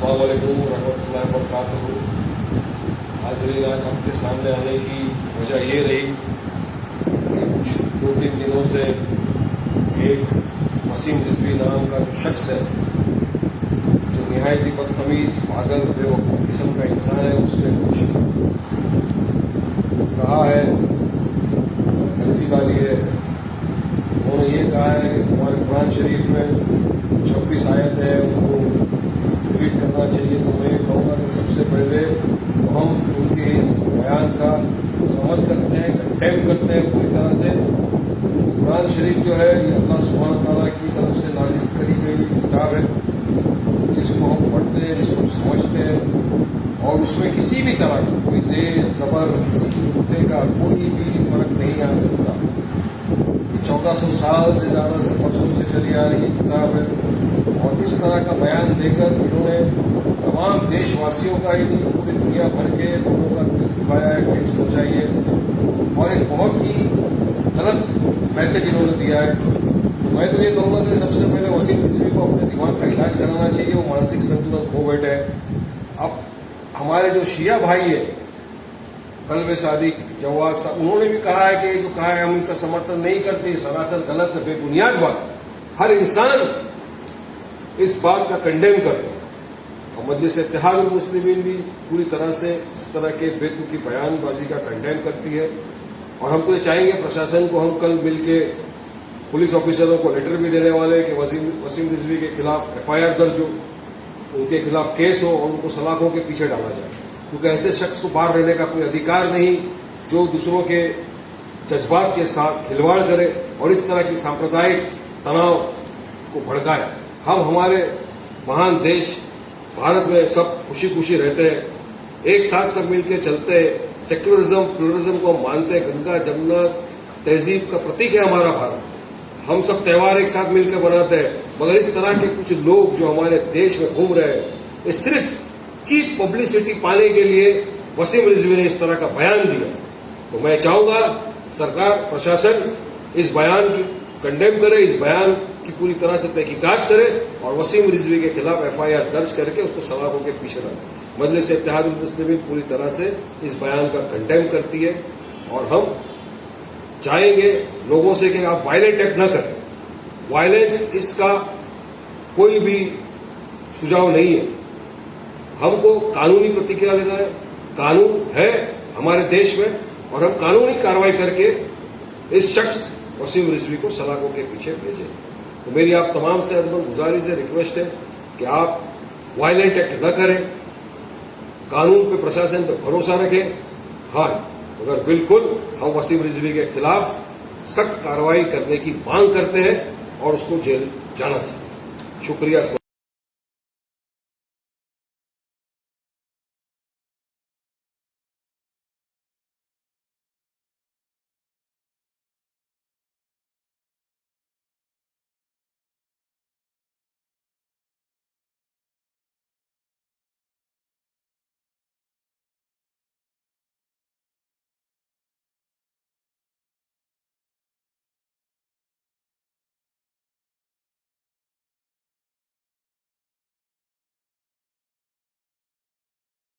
अस्सलाम वालेकुम रहमतुल्लाहि व बरकातहू। हाज़रीन, आज आपके सामने आने की वजह ये रही कि कुछ 2-3 दिनों से एक वसीम रिजवी नाम का जो शख्स है, जो निहायती बदतमीज़ पागल बेवकूफ़ किस्म का इंसान है, उसने कुछ कहा है, अर्जी डाली है। उन्होंने ये कहा है कि हमारे कुरान शरीफ में 26 आयत है, उनको रिपीट करना चाहिए। तो मैं ये कहूँगा कि सबसे पहले तो हम उनके इस बयान का समर्थन करते हैं, कंडेम करते हैं पूरी तरह से। कुरान शरीफ जो है ये अल्लाह सुब्हानहू व तआला की तरफ से नाज़िल करी गई किताब है, जिसको हम पढ़ते हैं, जिसको हम समझते हैं, और उसमें किसी भी तरह का कोई ज़ेर ज़बर, किसी भी नुक्ते का कोई भी फ़र्क नहीं आ सकता। 1400 साल से ज़्यादा से बरसों से चली आ रही किताब है, और इस तरह का बयान देकर इन्होंने तमाम देशवासियों का ही नहीं, पूरी दुनिया भर के लोगों का दिल दुखाया है, ठेस पहुँचाई है, और एक बहुत ही गलत मैसेज इन्होंने दिया है। तो मैं तो ये कहूँगा कि सबसे पहले वसीम रिजवी को अपने दिमाग का इलाज कराना चाहिए, वो मानसिक संतुलन खो बैठे हैं। अब हमारे जो शिया भाई है, कल्ब सादिक, जवाद साहब, उन्होंने भी कहा है कि जो कहा है हम इनका समर्थन नहीं करते, सरासर गलत है, बेबुनियाद बात है। हर इंसान इस बात का कंडेम करता है, और मजलिस इत्तेहादुल मुस्लिमीन भी पूरी तरह से इस तरह के बेतुकी बयानबाजी का कंडेम करती है। और हम तो ये चाहेंगे प्रशासन को, हम कल मिल के पुलिस ऑफिसरों को लेटर भी देने वाले हैं कि वसीम रिजवी के खिलाफ FIR दर्ज हो, उनके खिलाफ केस हो, और उनको सलाखों के पीछे डाला जाए, क्योंकि ऐसे शख्स को बाहर रहने का कोई अधिकार नहीं जो दूसरों के जज्बात के साथ खिलवाड़ करे और इस तरह की सांप्रदायिक तनाव को भड़काए। हम हमारे महान देश भारत में सब खुशी खुशी रहते हैं, एक साथ सब मिलकर चलते हैं, सेक्युलरिज्म प्लुरलिज्म को मानते हैं। गंगा जमुना तहजीब का प्रतीक है हमारा भारत, हम सब त्यौहार एक साथ मिलकर बनाते हैं। मगर इस तरह के कुछ लोग जो हमारे देश में घूम रहे हैं, ये सिर्फ चीप पब्लिसिटी पाने के लिए वसीम रिजवी ने इस तरह का बयान दिया। तो मैं चाहूंगा सरकार, प्रशासन इस बयान की कंडेम करे, इस बयान की पूरी तरह से तहकीकात करे, और वसीम रिजवी के खिलाफ FIR दर्ज करके उसको सलाखों के पीछे डाले। मजलिस इत्तेहादुल मुस्लिमीन पूरी तरह से इस बयान का कंडेम करती है, और हम चाहेंगे लोगों से कि आप वायलेंट एक्ट न करें। वायलेंस इसका कोई भी सुझाव नहीं है। हमको कानूनी प्रतिक्रिया लेना है, कानून है हमारे देश में, और हम कानूनी कार्रवाई करके इस शख्स वसीम रिजवी को सलाखों के पीछे भेजें। तो मेरी आप तमाम से अदब गुजारिश है, रिक्वेस्ट है कि आप वायलेंट एक्ट न करें, कानून पे, प्रशासन पे भरोसा रखें। हाँ, मगर बिल्कुल हम वसीम रिजवी के खिलाफ सख्त कार्रवाई करने की मांग करते हैं, और उसको जेल जाना चाहिए। शुक्रिया।